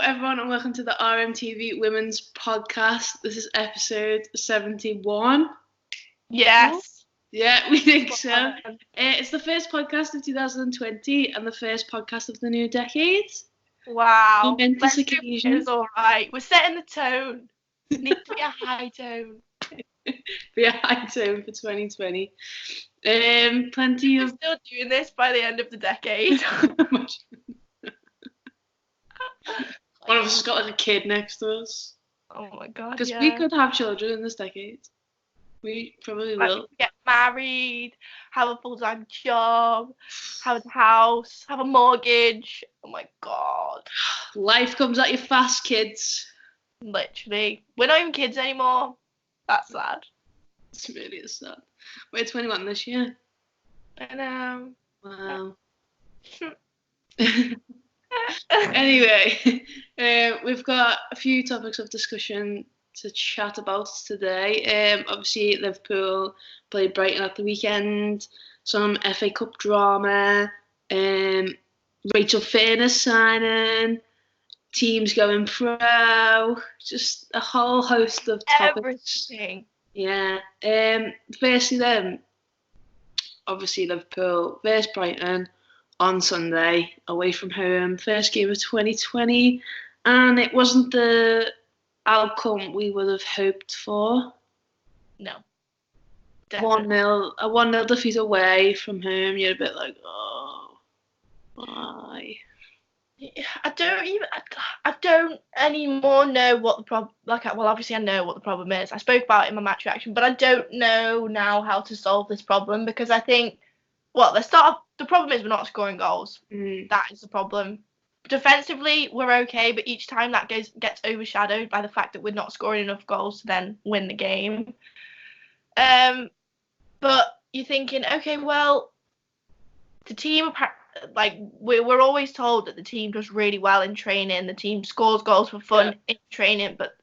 everyone, and welcome to the RMTV Women's Podcast. This is episode 71. Yes. Yeah, we think so. It's the first podcast of 2020 and the first podcast of the new decade. Wow. Momentous occasion. It's all right. We're setting the tone. It needs to be a high tone. Be a high tone for 2020. Plenty of... We're still doing this by the end of the decade. One of us has got like a kid next to us. Oh my god, because we could have children in this decade. We probably will. Get married, have a full-time job, have a house, have a mortgage. Oh my god. Life comes at you fast, kids. Literally. We're not even kids anymore. That's sad. It's really sad. We're 21 this year. I know. Wow. Anyway, we've got a few topics of discussion to chat about today. Obviously, Liverpool played Brighton at the weekend, some FA Cup drama, Rachel Fairness signing, teams going pro, just a whole host of topics. Everything. Yeah. Firstly then, obviously Liverpool versus Brighton on Sunday, away from home, first game of 2020, and it wasn't the outcome we would have hoped for. No. 1-0, a 1-0 defeat away from home, you're a bit like, oh, why? I don't anymore know what the problem. Well, obviously I know what the problem is. I spoke about it in my match reaction, but I don't know now how to solve this problem because I think, the problem is we're not scoring goals. That is the problem. Defensively, we're okay, but each time that gets overshadowed by the fact that we're not scoring enough goals to then win the game. But you're thinking, okay, well, the team, we're always told that the team does really well in training. The team scores goals for fun in training, but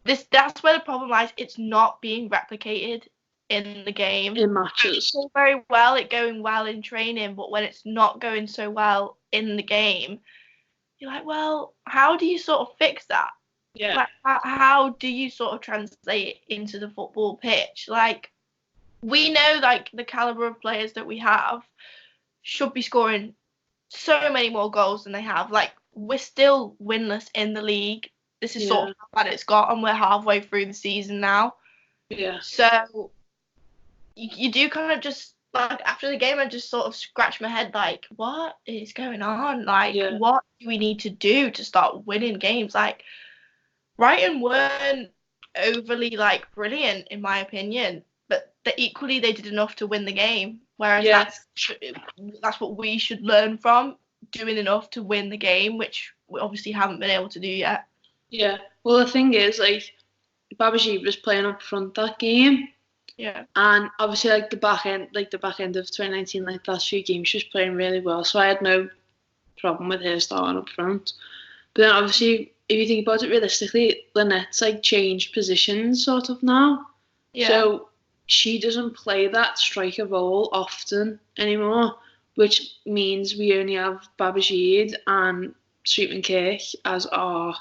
that's where the problem lies. It's not being replicated in the game. In matches. It's all very well it going well in training, but when it's not going so well in the game, you're like, well, how do you sort of fix that? Yeah. Like, how do you sort of translate it into the football pitch? Like, we know, like, the caliber of players that we have should be scoring so many more goals than they have. Like, we're still winless in the league. This is sort of how bad it's got, and we're halfway through the season now. Yeah. So you do kind of just, like, after the game, I just sort of scratch my head, like, what is going on? Like, what do we need to do to start winning games? Like, Brighton weren't overly, like, brilliant, in my opinion, but equally they did enough to win the game, whereas that's what we should learn from, doing enough to win the game, which we obviously haven't been able to do yet. Yeah. Well, the thing is, like, Babajid was playing up front that game. Yeah. And obviously, like, the back end of 2019, like, the last few games, she was playing really well. So I had no problem with her starting up front. But then, obviously, if you think about it realistically, Lynette's, like, changed positions sort of now. Yeah. So she doesn't play that striker role often anymore, which means we only have Babajid and Sweetman Kirk as our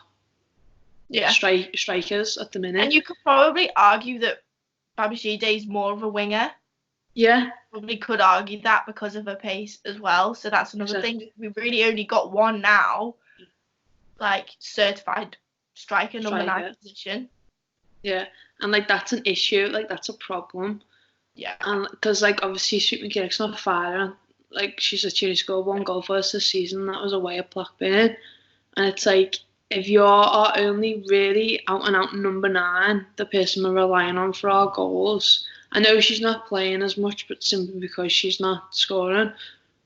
strikers at the minute. And you could probably argue that Babajide is more of a winger. Yeah. Probably could argue that because of her pace as well. So that's another thing. We've really only got one now, like, certified striker. Number 9 position. Yeah. And, like, that's an issue. Like, that's a problem. Yeah. And because, like, obviously Sweetman Kirk's not firing. Like, she's actually scored 1 goal for us this season. That was away at Blackburn. And it's like, if you're our only really out-and-out number 9, the person we're relying on for our goals, I know she's not playing as much, but simply because she's not scoring.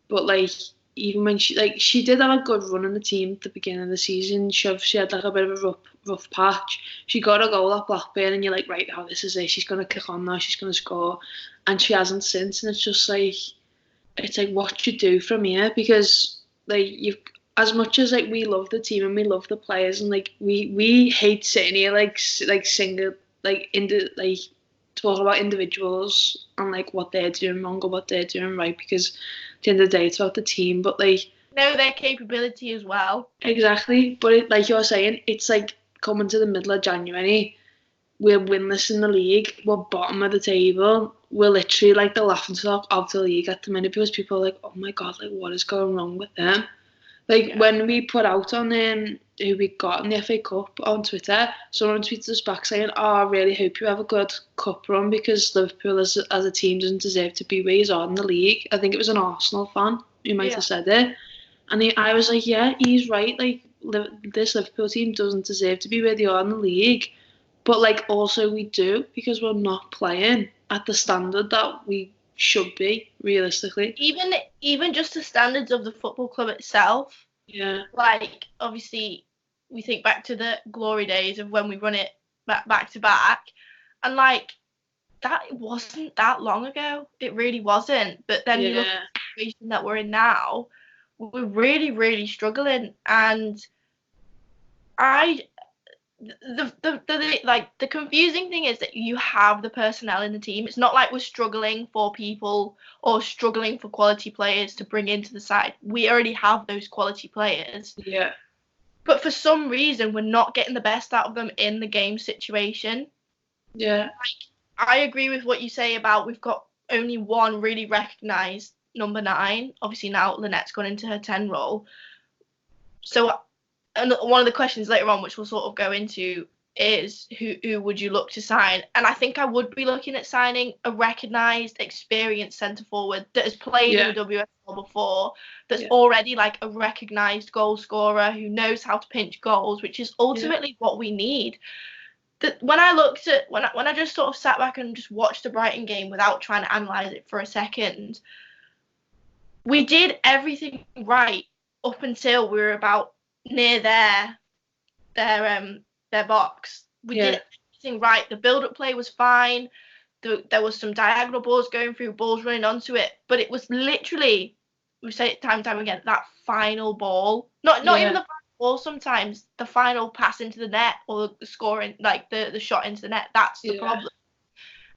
But, like, even when she did have a good run in the team at the beginning of the season. She had, like, a bit of a rough patch. She got a goal at Blackburn, and you're like, right, this is it. She's going to kick on now. She's going to score. And she hasn't since. And it's just like, what you do from here? Because, like, as much as, like, we love the team and we love the players, and, like, we hate sitting here talking about individuals and, like, what they're doing wrong or what they're doing right, because at the end of the day it's about the team. But, like, know their capability as well. Exactly, but like you're saying, it's like coming to the middle of January. We're winless in the league. We're bottom of the table. We're literally like the laughingstock of the league at the minute because people are like, oh my god, like what is going wrong with them? Like when we put out on who we got in the FA Cup on Twitter, someone tweeted us back saying, "Oh, I really hope you have a good cup run because Liverpool as a team doesn't deserve to be where he's on in the league." I think it was an Arsenal fan who might have said it, and I was like, "Yeah, he's right. Like this Liverpool team doesn't deserve to be where they are in the league, but like also we do because we're not playing at the standard that we should be realistically." Even just the standards of the football club itself. Yeah. Like obviously, we think back to the glory days of when we run it back to back, and like that wasn't that long ago. It really wasn't. But then you look at the situation that we're in now, we're really, really struggling, and the confusing thing is that you have the personnel in the team. It's not like we're struggling for people or struggling for quality players to bring into the side. We already have those quality players. Yeah. But for some reason, we're not getting the best out of them in the game situation. Yeah. Like, I agree with what you say about we've got only one really recognised number 9. Obviously now Lynette's gone into her 10 role. So and one of the questions later on, which we'll sort of go into, is who would you look to sign? And I think I would be looking at signing a recognised, experienced centre forward that has played in the WSL before, that's already like a recognised goal scorer who knows how to pinch goals, which is ultimately what we need. That when I just sort of sat back and just watched the Brighton game without trying to analyse it for a second, we did everything right up until we were about near their box. We did everything right. The build-up play was fine. There was some diagonal balls going through, balls running onto it, but it was literally, we say it time and time again, that final ball. Not even the final ball. Sometimes the final pass into the net or the scoring, like the shot into the net. That's the problem.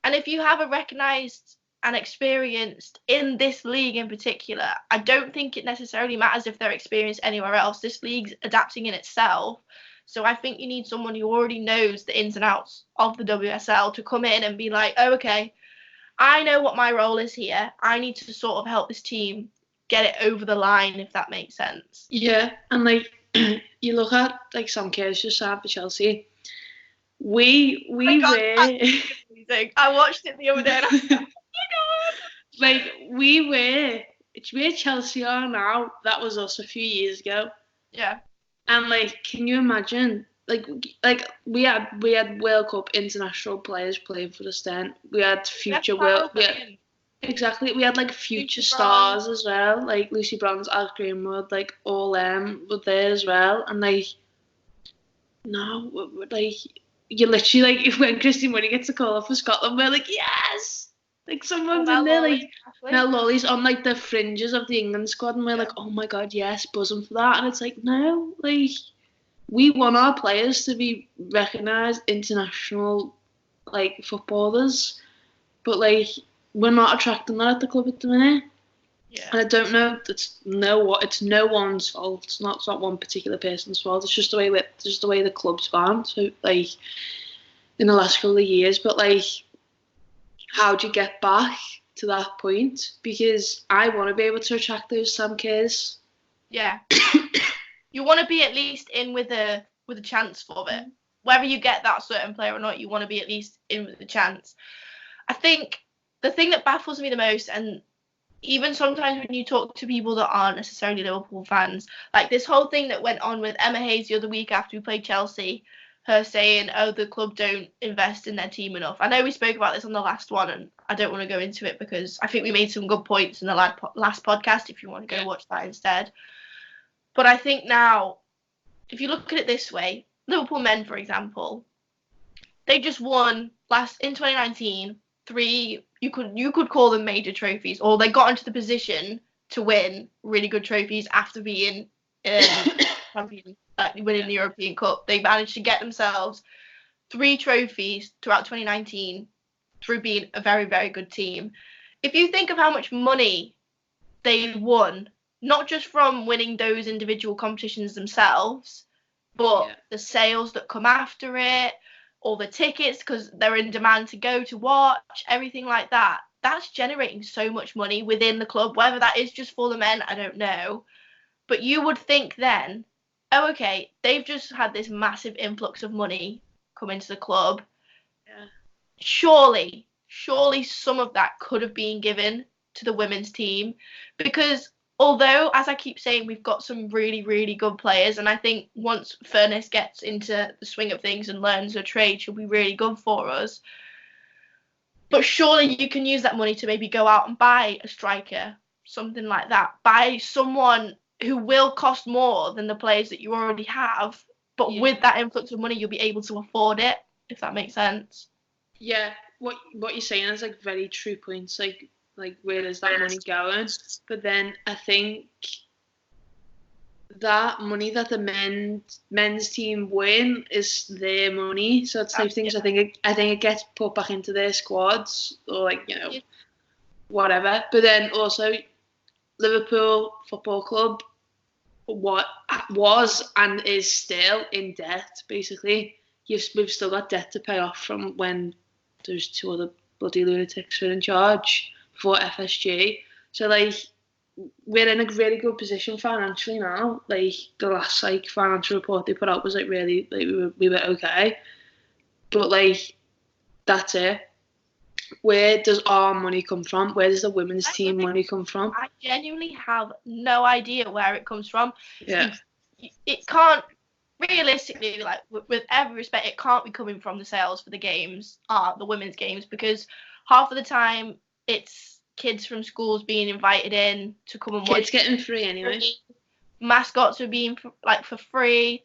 And if you have a recognised and experienced in this league in particular, I don't think it necessarily matters if they're experienced anywhere else. This league's adapting in itself. So I think you need someone who already knows the ins and outs of the WSL to come in and be like, oh, okay, I know what my role is here. I need to sort of help this team get it over the line, if that makes sense. Yeah, and like you look at like some kids just signed for Chelsea. We were. I watched it the other day and I was like, like we're Chelsea are now. That was us a few years ago. Yeah. And like, can you imagine? Like we had World Cup international players playing for us then. We had future world. Exactly. We had like future stars as well, like Lucy Bronze, Alex Greenwood, like all them were there as well. And like, no, like you literally like when Christy Money gets a call up for Scotland, we're like, yes. Like someone's in there, like Mel Lolly's on like the fringes of the England squad, and we're like, oh my god, yes, buzzing for that. And it's like, no, like we want our players to be recognised international like footballers, but like we're not attracting that at the club at the minute. Yeah. And I don't know. It's no one's fault. It's not one particular person's fault. It's just the way the club's gone. So like in the last couple of years, but like, how do you get back to that point? Because I want to be able to attract those Sam Kerrs. Yeah. You want to be at least in with a chance for it. Whether you get that certain player or not, you want to be at least in with a chance. I think the thing that baffles me the most, and even sometimes when you talk to people that aren't necessarily Liverpool fans, like this whole thing that went on with Emma Hayes the other week after we played Chelsea, her saying, oh, the club don't invest in their team enough. I know we spoke about this on the last one, and I don't want to go into it because I think we made some good points in the last podcast if you want to go watch that instead. But I think now, if you look at it this way, Liverpool men, for example, they just won in 2019 3, you could call them major trophies, or they got into the position to win really good trophies after being champion, winning the European Cup. They managed to get themselves 3 trophies throughout 2019 through being a very, very good team. If you think of how much money they won not just from winning those individual competitions themselves, but the sales that come after it, all the tickets because they're in demand to go to watch, everything like that. That's generating so much money within the club. Whether that is just for the men, I don't know. But you would think then, oh, okay, they've just had this massive influx of money come into the club. Yeah. Surely some of that could have been given to the women's team, because although, as I keep saying, we've got some really, really good players, and I think once Furness gets into the swing of things and learns her trade, she'll be really good for us. But surely you can use that money to maybe go out and buy a striker, something like that. Buy someone who will cost more than the players that you already have, but with that influx of money, you'll be able to afford it, if that makes sense. Yeah, what you're saying is like very true points. Like where is that money going? But then I think that money that the men's team win is their money. So it's like things. I think it gets put back into their squads or like whatever. But then also Liverpool Football Club what was and is still in debt. Basically, we've still got debt to pay off from when there's 2 other bloody lunatics were in charge before FSG. So like we're in a really good position financially now. Like the last like financial report they put out was like really like we were okay. But like that's it. Where does our money come from? Where does the women's team money come from? I genuinely have no idea where it comes from. Yeah. It can't, realistically, like with every respect, it can't be coming from the sales for the games, the women's games, because half of the time it's kids from schools being invited in to come and watch. Kids getting free anyway. Mascots are being for free.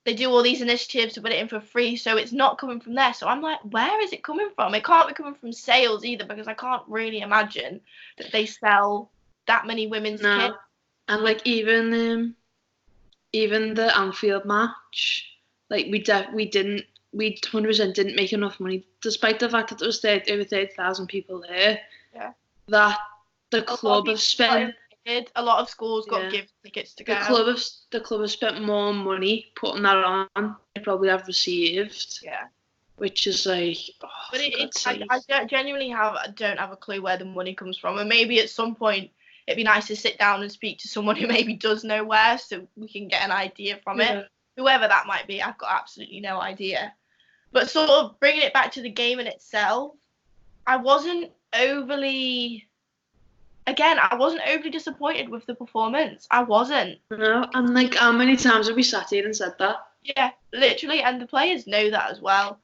They do all these initiatives to put it in for free, so it's not coming from there. So I'm like, where is it coming from? It can't be coming from sales either, because I can't really imagine that they sell that many women's kits. And like even the Anfield match, like we 100% didn't make enough money, despite the fact that there was over 30,000 people there. Yeah. That the club have spent. A lot of schools got gift tickets to go. The club have spent more money putting that on than they probably have received. Yeah. Which is like, but I genuinely don't have a clue where the money comes from, and maybe at some point it'd be nice to sit down and speak to someone who maybe does know where, so we can get an idea from it. Whoever that might be, I've got absolutely no idea. But sort of bringing it back to the game in itself, I wasn't overly disappointed with the performance. I wasn't. No, and like how many times have we sat here and said that? Yeah, literally, and the players know that as well.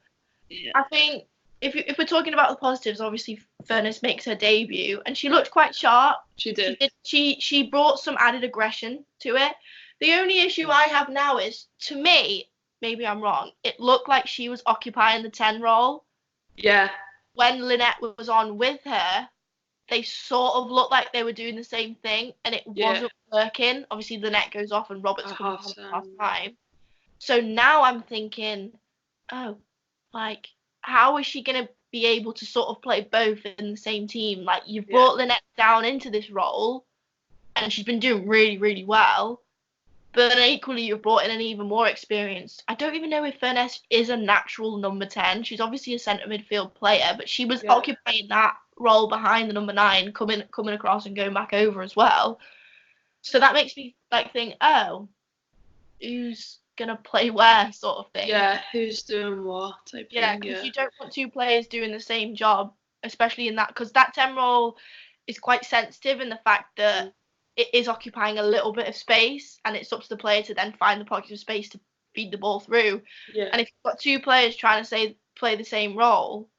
Yeah. I think if we're talking about the positives, obviously Furness makes her debut and she looked quite sharp. She did. She brought some added aggression to it. The only issue I have now is, to me, maybe I'm wrong, it looked like she was occupying the 10 role. Yeah. When Lynette was on with her, they sort of looked like they were doing the same thing, and it wasn't working. Obviously, Lynette goes off and Roberts comes on half time. So now I'm thinking, like, how is she going to be able to sort of play both in the same team? Like, you've brought Lynette down into this role, and she's been doing really, really well. But then equally, you've brought in an even more experienced. I don't even know if Furness is a natural number 10. She's obviously a centre midfield player, but she was occupying that role behind the number 9, coming across and going back over as well. So that makes me like think, who's gonna play where, sort of thing. Yeah, who's doing what type thing. Because you don't want 2 players doing the same job, especially in that, because that 10 role is quite sensitive in the fact that it is occupying a little bit of space, and it's up to the player to then find the pocket of space to feed the ball through. Yeah. And if you've got 2 players trying to play the same role,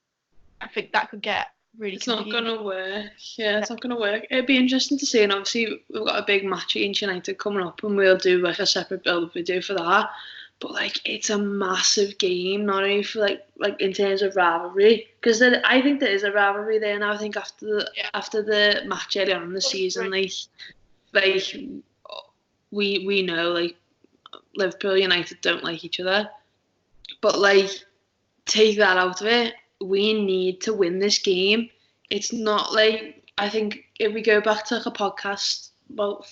I think that could get really confusing. Not going to work. Yeah, it's not going to work. It'd be interesting to see, and obviously we've got a big match against United coming up, and we'll do like a separate build-up video for that. But like, it's a massive game, not only for like in terms of rivalry, because I think there is a rivalry there now. I think after the match early on in the season, like we know like Liverpool United don't like each other, but like take that out of it. We need to win this game. It's not like, I think if we go back to like a podcast well,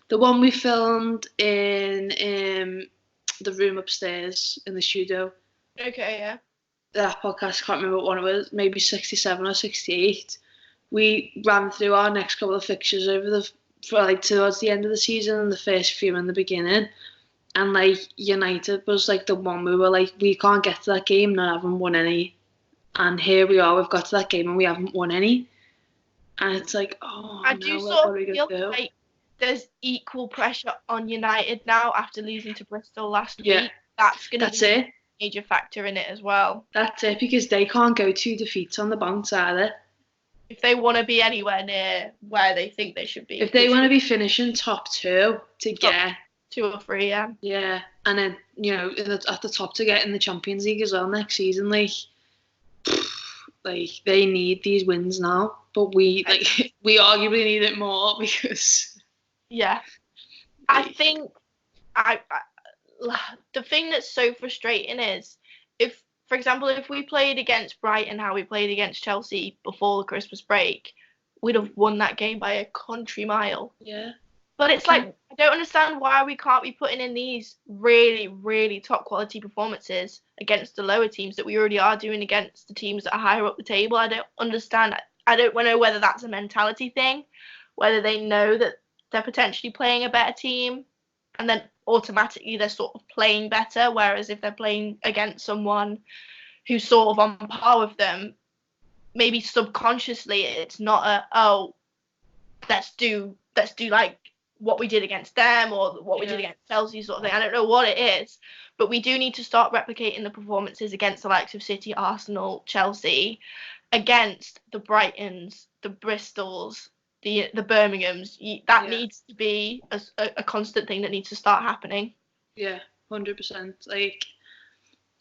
the one we filmed in the room upstairs in the studio. Okay, yeah. That podcast, I can't remember what one it was, maybe 67 or 68. We ran through our next couple of fixtures towards the end of the season and the first few in the beginning. And like United was like the one we were like, we can't get to that game not having won any. And here we are, we've got to that game and we haven't won any. And it's like, I do sort of feel like there's equal pressure on United now after losing to Bristol last week. That's going to be a major factor in it as well. That's it, because they can't go 2 defeats on the bounce either. If they want to be anywhere near where they think they should be. If they want to be finishing top 2 to get 2 or 3, yeah. Yeah, and then, you know, at the top to get in the Champions League as well next season, like they need these wins now, but we arguably need it more because. Yeah, I think the thing that's so frustrating is if, for example, if we played against Brighton how we played against Chelsea before the Christmas break, we'd have won that game by a country mile. Yeah. But it's like, I don't understand why we can't be putting in these really, really top quality performances against the lower teams that we already are doing against the teams that are higher up the table. I don't understand. I don't know whether that's a mentality thing, whether they know that they're potentially playing a better team and then automatically they're sort of playing better. Whereas if they're playing against someone who's sort of on par with them, maybe subconsciously it's not let's do like what we did against them or what we did against Chelsea sort of thing. I don't know what it is, but we do need to start replicating the performances against the likes of City, Arsenal, Chelsea, against the Brightons, the Bristols, the Birminghams. That needs to be a constant thing that needs to start happening. Yeah, 100%. Like,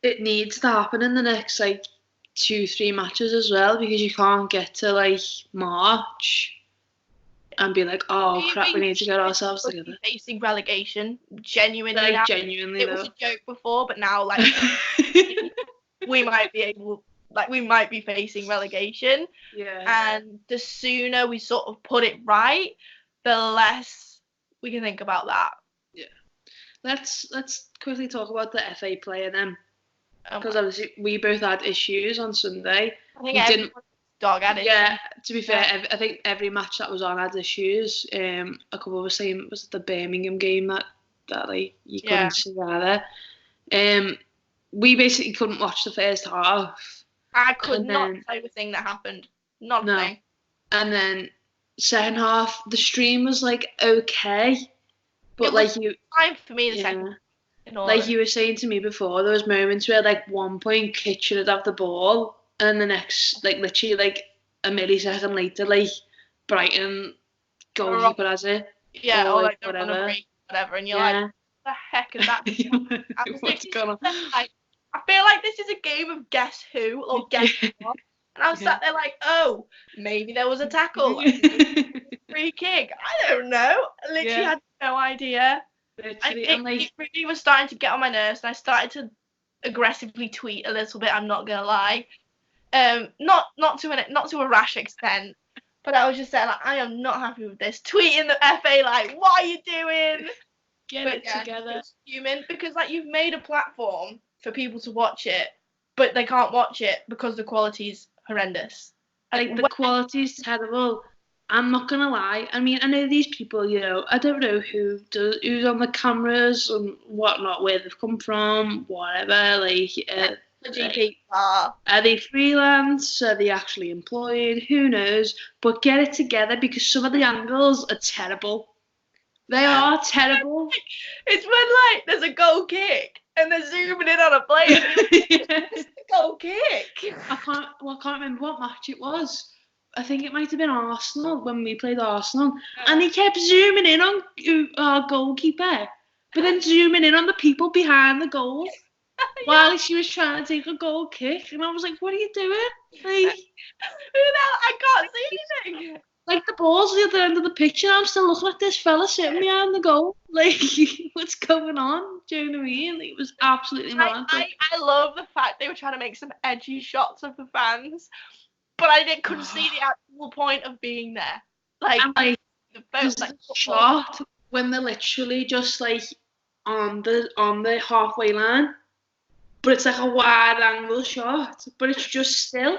it needs to happen in the next, 2-3 matches as well, because you can't get to, March and be like, oh crap, we need to get ourselves together. Facing relegation, genuinely. Genuinely, it was a joke before, but now, we might be facing relegation. Yeah. And the sooner we sort of put it right, the less we can think about that. Yeah. Let's quickly talk about the FA player then, because obviously we both had issues on Sunday. I think everyone's dog had it. Yeah, to be fair, I think every match that was on had issues. A couple were saying, was it the Birmingham game that you couldn't see either. We basically couldn't watch the first half. I could not tell you a thing that happened. Not a thing. And then second half, the stream was okay, but it was fine for me the second. Like you were saying to me before, there was moments where 1 point Kitchen would have the ball. And the next, literally, a millisecond later, Brighton goalkeeper has it. Yeah, or whatever. And you're like, what the heck is that? What's going on? I feel like this is a game of guess who or guess what. And I was sat there oh, maybe there was a tackle. Free kick. I don't know. I literally had no idea. It really was starting to get on my nerves, and I started to aggressively tweet a little bit, I'm not going to lie. Not to a rash extent, but I was just saying I am not happy with this. Tweeting the FA what are you doing? Get it together. It's human, because you've made a platform for people to watch it, but they can't watch it because the quality's horrendous. I think the quality's terrible. I'm not gonna lie. I mean, I know these people. I don't know who's on the cameras and whatnot, where they've come from, whatever. The GP are they freelance? Are they actually employed? Who knows? But get it together, because some of the angles are terrible. They are terrible. It's when there's a goal kick and they're zooming in on a player. It's the goal kick. I can't remember what match it was. I think it might have been Arsenal, when we played Arsenal, and he kept zooming in on our goalkeeper, but then zooming in on the people behind the goal. While she was trying to take a goal kick, and I was like, what are you doing? I can't see anything. The ball's the other end of the pitch, and I'm still looking at this fella sitting behind the goal. What's going on? Do you know what I mean? It was absolutely mad. I love the fact they were trying to make some edgy shots of the fans, but I couldn't see the actual point of being there. The There's like, a shot when they're literally just like on the halfway line, but it's like a wide angle shot, but it's just still.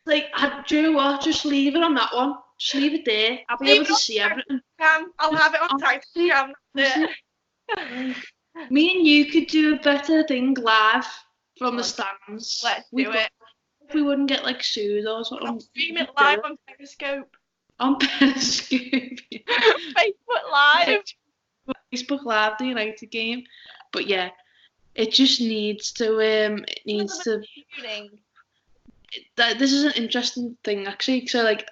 Like, do you know what? Just leave it on that one. Just leave it there. I'll be able to see everything. I'll have it on Instagram. Me and you could do a better thing live from the stands. Let's do it. If we wouldn't get like sued or something. I'll stream it live on Periscope. On Periscope. Facebook Live. Facebook Live, the United game. But yeah, it just needs to. It needs to. This is an interesting thing actually. So like,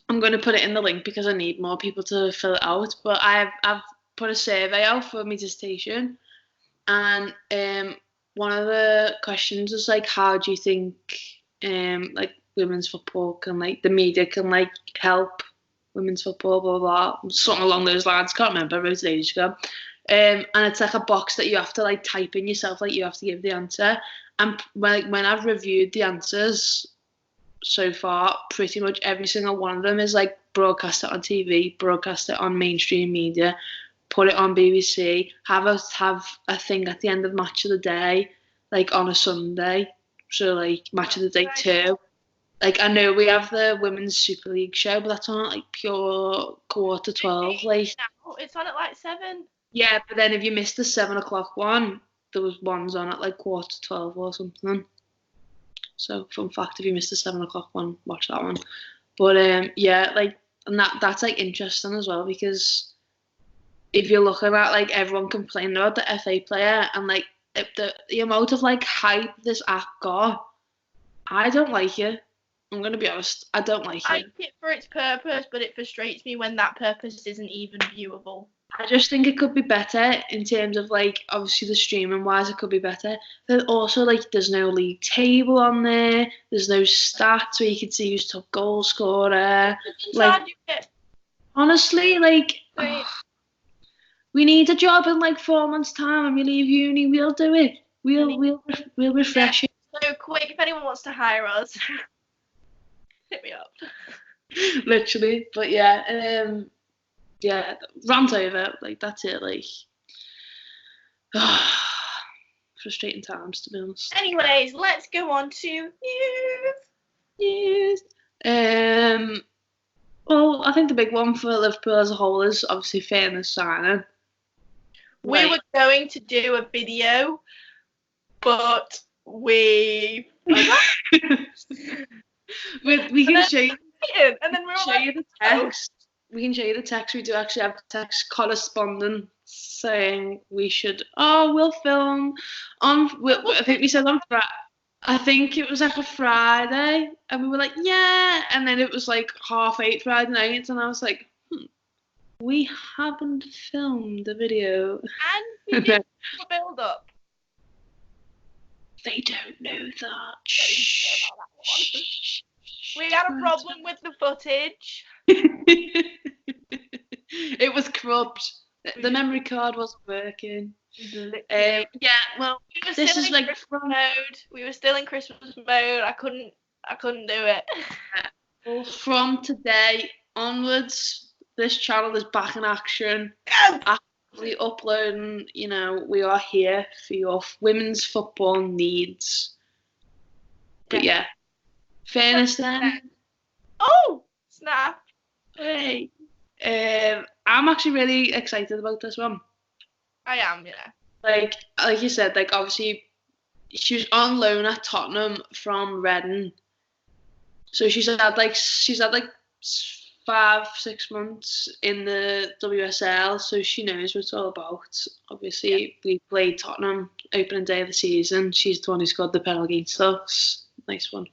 I'm going to put it in the link because I need more people to fill it out. But I've put a survey out for my dissertation, and one of the questions is like, how do you think like women's football can, like, the media can like help women's football, blah blah blah, something along those lines. Can't remember, I wrote it ages ago. And it's like a box that you have to like type in yourself, like you have to give the answer. And when I've reviewed the answers so far, pretty much every single one of them is like broadcast it on TV, broadcast it on mainstream media, put it on BBC, have a thing at the end of match of the day, like on a Sunday. So like match of the day 2. Like, I know we have the Women's Super League show, but that's on at like pure 12:15. Like, it's on at like 7. Yeah, but then if you missed the 7 o'clock one, there was ones on at like 12:15 or something. So fun fact, if you missed the 7 o'clock one, watch that one. But yeah, like, and that's like interesting as well, because if you're looking at like everyone complaining about the FA player and like the amount of like hype this app got, I don't like it. I'm going to be honest, I don't like it. I like it for its purpose, but it frustrates me when that purpose isn't even viewable. I just think it could be better in terms of like, obviously the streaming wise it could be better. But also like there's no league table on there, there's no stats where you can see who's top goal scorer. Like, honestly, like, we need a job in like 4 months' time and we leave uni, we'll do it. We'll refresh it. So quick, if anyone wants to hire us, hit me up. Literally, but yeah, yeah, rant over, like, that's it, like, frustrating times, to be honest. Anyways, let's go on to news. Well, I think the big one for Liverpool as a whole is obviously Fairness signing. We were going to do a video, but we can show you, and then the text. We can show you the text. We do actually have text correspondence saying we should. Oh, we'll film on. I think we said on Friday. I think it was like a Friday, and we were like, yeah. And then it was like 8:30 Friday night, and I was like, we haven't filmed the video. And we did a build up. They don't know that. We had a problem with the footage. It was corrupt. The memory card wasn't working. Yeah, well, this is like mode. We were still in Christmas mode. I couldn't do it. Well, from today onwards, this channel is back in action. Actively uploading. You know, we are here for your women's football needs. But yeah, Fairness then. Oh, snap! Hey, I'm actually really excited about this one. I am, yeah. Like you said, like, obviously she was on loan at Tottenham from Reading, so she's had like 5-6 months in the WSL, so she knows what it's all about. Obviously, we played Tottenham opening day of the season. She's the one who scored the penalty against us. Nice one.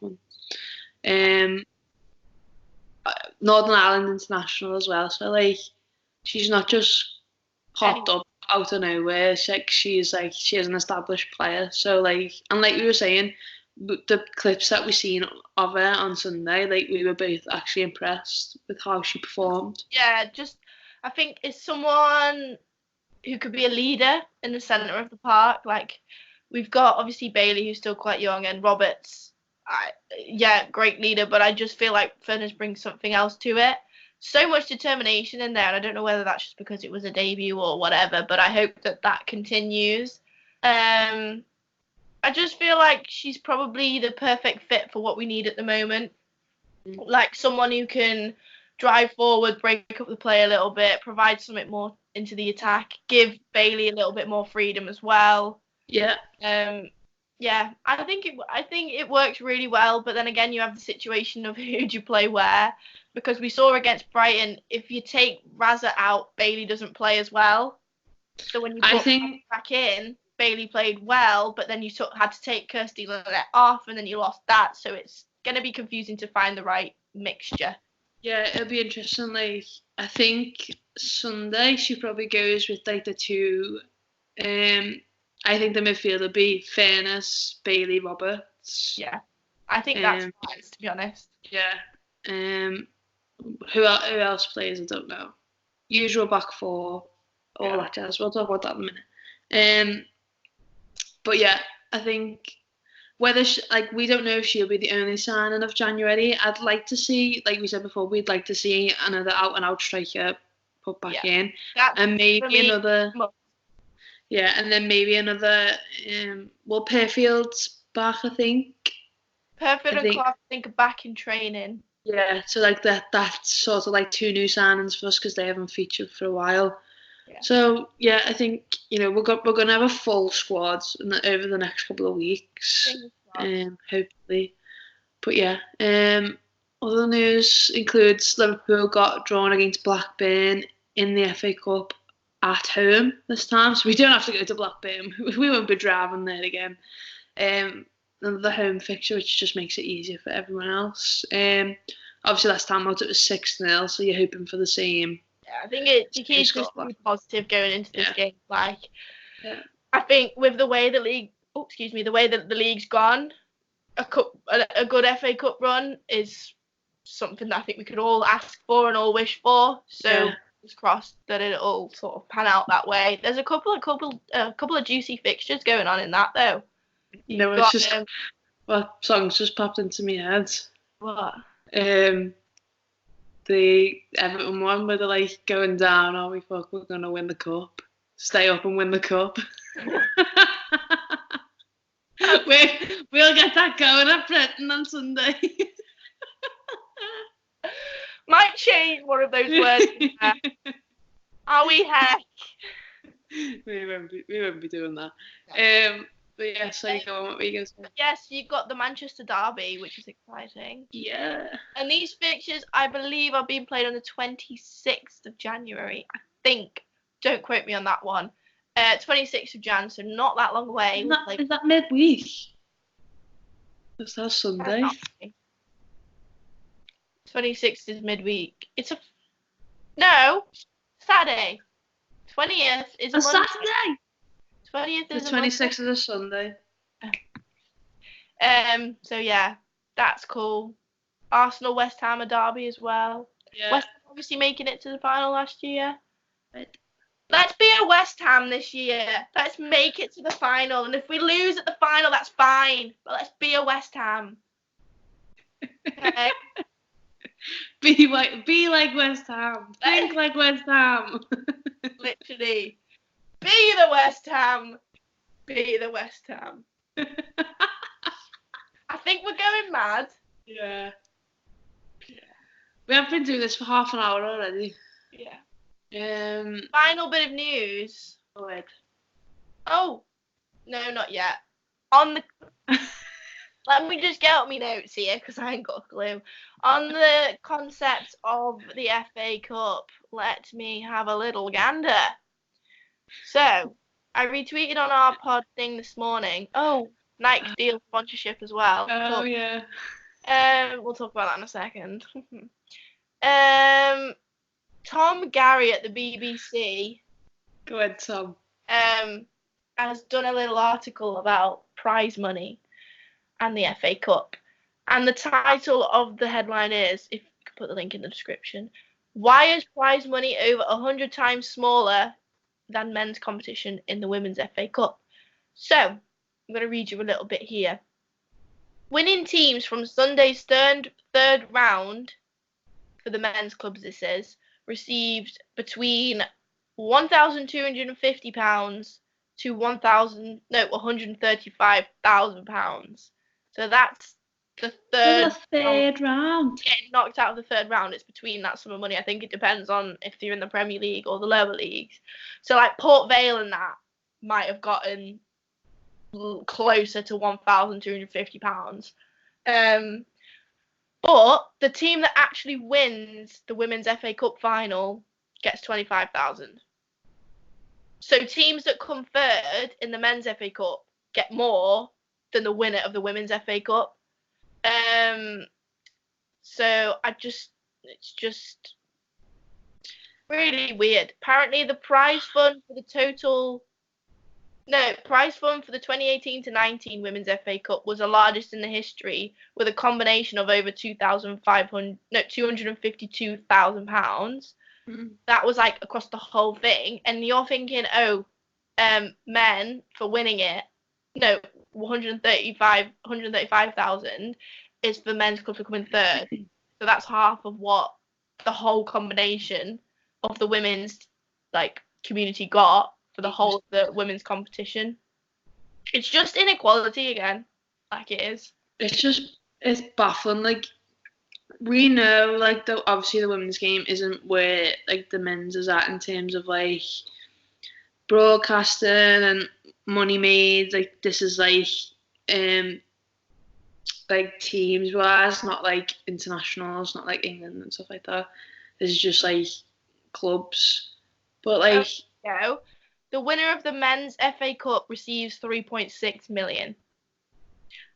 Northern Ireland international as well, so like she's not just popped up out of nowhere. She is an established player. So like, and like we were saying, the clips that we seen of her on Sunday, like, we were both actually impressed with how she performed. Yeah, just I think it's someone who could be a leader in the centre of the park. Like, we've got obviously Bailey, who's still quite young, and Roberts. Great leader, but I just feel like Furness brings something else to it. so much determination in there, and I don't know whether that's just because it was a debut or whatever, but I hope that continues. I just feel like she's probably the perfect fit for what we need at the moment. Like someone who can drive forward, break up the play a little bit, provide something more into the attack, give Bailey a little bit more freedom as well. Yeah. Yeah, I think it works really well, but then again, you have the situation of who do you play where, because we saw against Brighton, if you take Raza out, Bailey doesn't play as well. So when you put Raza back in, Bailey played well, but then you had to take Kirsty Lynette off, and then you lost that, so it's going to be confusing to find the right mixture. Yeah, it'll be interesting. Like, I think Sunday she probably goes with like the two. I think the midfield will be Fairness, Bailey, Roberts. Yeah, I think that's wise, to be honest. Yeah. Who else plays? I don't know. Usual back four, all that jazz. We'll talk about that in a minute. But yeah, I think whether we don't know if she'll be the only signing of January. I'd like to see, like we said before, we'd like to see another out-and-out striker put back in, and maybe another. Yeah, and then maybe another. Well, Perfield's back, I think. Perfield and Clark, I think, are back in training. Yeah, so like that's sort of like two new signings for us because they haven't featured for a while. Yeah. So yeah, I think we're gonna have a full squad over the next couple of weeks, hopefully. But yeah, other news includes Liverpool got drawn against Blackburn in the FA Cup at home this time, so we don't have to go to Blackburn. We won't be driving there again. Another home fixture, which just makes it easier for everyone else. Obviously last time out it was 6-0, so you're hoping for the same. Yeah, I think the key is just to be positive going into this game. Like, I think with the way the league's gone, a good FA Cup run is something that I think we could all ask for and all wish for. So it's crossed that it'll sort of pan out that way. There's a couple of juicy fixtures going on in that though. It's just songs just popped into my head. What? The Everton one where they're like going down, oh we're gonna win the cup. Stay up and win the cup. We'll get that going at Brighton on Sunday. Might change one of those words. Are we heck? We won't be doing that. But yeah, so you go on, what were you going to say? Yes, you've got the Manchester Derby, which is exciting. Yeah. And these fixtures, I believe, are being played on the 26th of January. I think. Don't quote me on that one. 26th of Jan, so not that long away. Is that midweek? Is that Sunday? 26th is midweek. No, Saturday. 20th is a Monday. Saturday. 20th is the 26th is a Sunday. So yeah, that's cool. Arsenal West Ham a derby as well. Yeah. West Ham obviously making it to the final last year. Let's be a West Ham this year. Let's make it to the final, and if we lose at the final, that's fine. But let's be a West Ham. Okay. Be like West Ham. Think like West Ham. Literally. Be the West Ham. Be the West Ham. I think we're going mad. Yeah. We have been doing this for half an hour already. Yeah. Final bit of news. Go ahead. Oh, no, not yet. Let me just get out my notes here because I ain't got a clue. On the concept of the FA Cup, let me have a little gander. So, I retweeted on our pod thing this morning. Oh, Nike deal sponsorship as well. Oh, yeah. We'll talk about that in a second. Tom Gary at the BBC. Go ahead, Tom. Has done a little article about prize money and the FA Cup. And the title of the headline is, if you could put the link in the description, why is prize money over 100 times smaller than men's competition in the Women's FA Cup? So, I'm going to read you a little bit here. Winning teams from Sunday's third round for the men's clubs, this is, received between £1,250 to £135,000. So that's the third round. Getting knocked out of the third round, it's between that sum of money. I think it depends on if you're in the Premier League or the lower leagues. So like Port Vale and that might have gotten closer to £1,250. But the team that actually wins the Women's FA Cup final gets 25,000. So teams that come third in the Men's FA Cup get more than the winner of the Women's FA Cup. So it's just really weird. Apparently the prize fund for the 2018 to 19 Women's FA Cup was the largest in the history, with a combination of over £252,000. That was like across the whole thing, and you're thinking, men for winning it, 135,000 is for men's club to come in third. So that's half of what the whole combination of the women's community got for the whole of the women's competition. It's just inequality again, like it is. It's baffling. Like, we know, obviously the women's game isn't where the men's is at in terms of broadcasting and money made. This is teams wise, not internationals, not England and stuff like that. This is just clubs. But the winner of the men's FA Cup receives £3.6 million,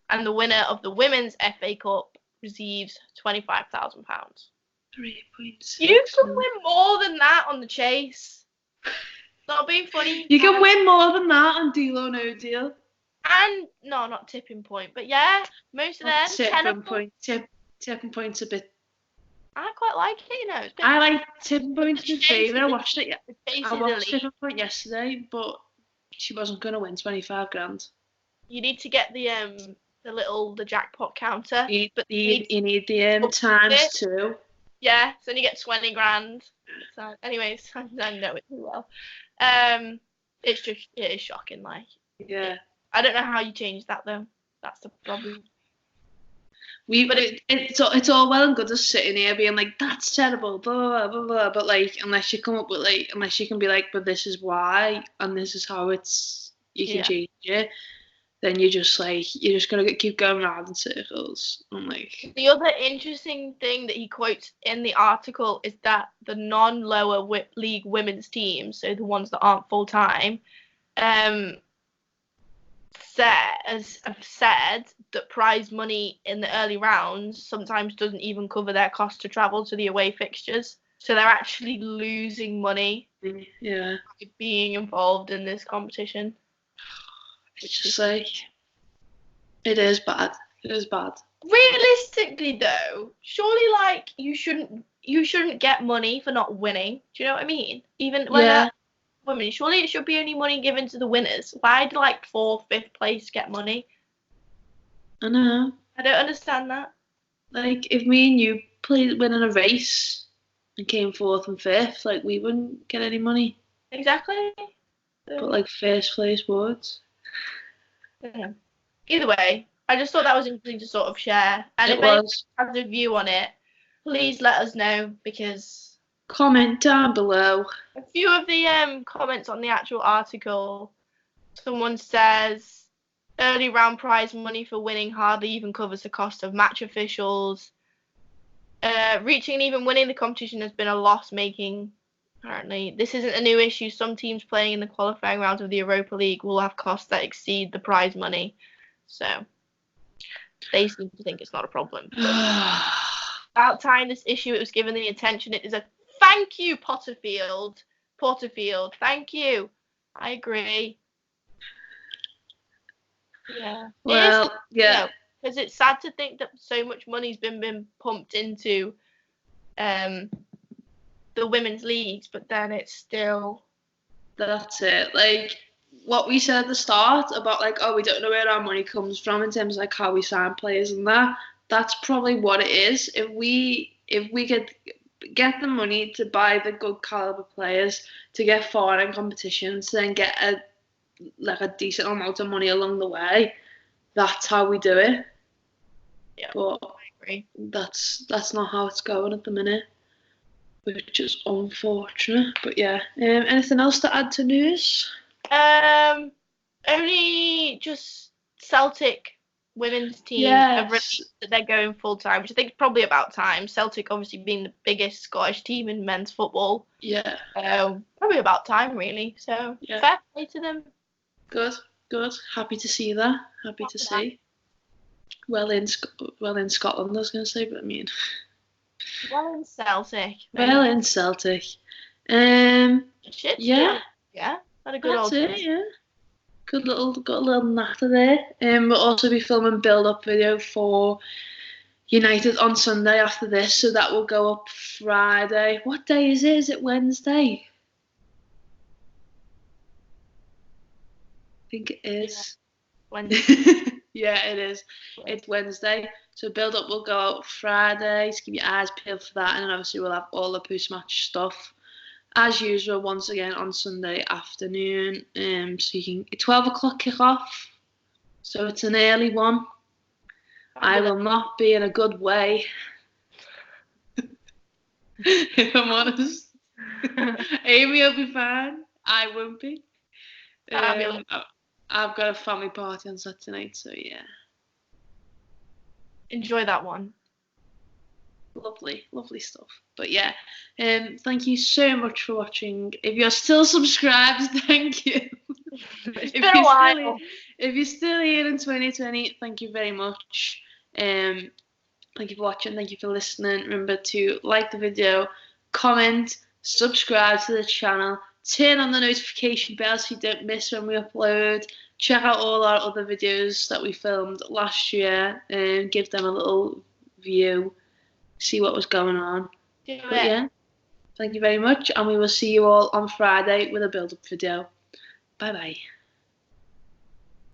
and the winner of the women's FA Cup receives £25,000. 3.6. You can win more than that on the chase. Not being funny. You can win more than that on Deal or No Deal. And no, not Tipping Point, but yeah, most of them. Tipping Point's a bit. I quite like it, I like Tipping Point's my favourite. I watched it. I watched Tipping Point yesterday, but she wasn't gonna win 25 grand. You need to get the jackpot counter. You need the times 2. Yeah, so then you get 20 grand. So, anyways, I know it too well. It is shocking. Yeah. I don't know how you change that though. That's the problem. It's all well and good us sitting here being that's terrible, blah blah blah, but unless you come up with unless you can be but this is why and this is how you can change it, then you're just gonna keep going round in circles. The other interesting thing that he quotes in the article is that the non-lower league women's teams, so the ones that aren't full time, have said that prize money in the early rounds sometimes doesn't even cover their cost to travel to the away fixtures. So they're actually losing money by being involved in this competition. It's just it is bad. It is bad. Realistically though, surely you shouldn't get money for not winning. Do you know what I mean? Even when women, surely it should be only money given to the winners. Why do 4th, 5th place get money? I know. I don't understand that. If me and you winning a race and came 4th and 5th, we wouldn't get any money. Exactly. But first place would. Yeah. Either way, I just thought that was interesting to sort of share. And if anyone has a view on it, please let us know, because comment down below. A few of the comments on the actual article, someone says early round prize money for winning hardly even covers the cost of match officials. Reaching and even winning the competition has been a loss making. Apparently, this isn't a new issue. Some teams playing in the qualifying rounds of the Europa League will have costs that exceed the prize money. So they seem to think it's not a problem. About time this issue was given the attention it deserves. Thank you, Porterfield. Thank you. I agree. Yeah. Well, yeah. Because it's sad to think that so much money's been pumped into the women's leagues, but then it's still. That's it. What we said at the start about we don't know where our money comes from in terms of how we sign players and that's probably what it is. If we could get the money to buy the good caliber players, to get far in competitions, to then get a decent amount of money along the way. That's how we do it. Yeah, but I agree. That's not how it's going at the minute, which is unfortunate. But yeah, anything else to add to news? Only just Celtic women's team have released that they're going full time, which I think is probably about time. Celtic obviously being the biggest Scottish team in men's football. Yeah. Probably about time, really. So fair play to them. Good. Happy to see that. Happy to see. Well in Scotland, I was going to say, but I mean. Well in Celtic. Well in Celtic. Shit. Yeah. Yeah. Had a good That's old. it. Yeah. Got a little natter there. We'll also be filming build-up video for United on Sunday after this, so that will go up Friday. What day is it? Is it Wednesday? I think it is. Yeah. Wednesday. Yeah, it is. It's Wednesday. So build-up will go out Friday. So keep your eyes peeled for that, and then obviously we'll have all the post-match stuff as usual once again on Sunday afternoon. So you can 12 o'clock kick off. So it's an early one. I will not be in a good way. If I'm honest. Amy will be fine. I won't be. I've got a family party on Saturday night, so yeah. Enjoy that one. Lovely stuff. But yeah, thank you so much for watching. If you're still subscribed, thank you. It's been a while. If you're still here in 2020, thank you very much. Thank you for watching. Thank you for listening. Remember to like the video, comment, subscribe to the channel, turn on the notification bell so you don't miss when we upload. Check out all our other videos that we filmed last year and give them a little view. See what was going on. Yeah, thank you very much, and we will see you all on Friday with a build-up video. Bye bye.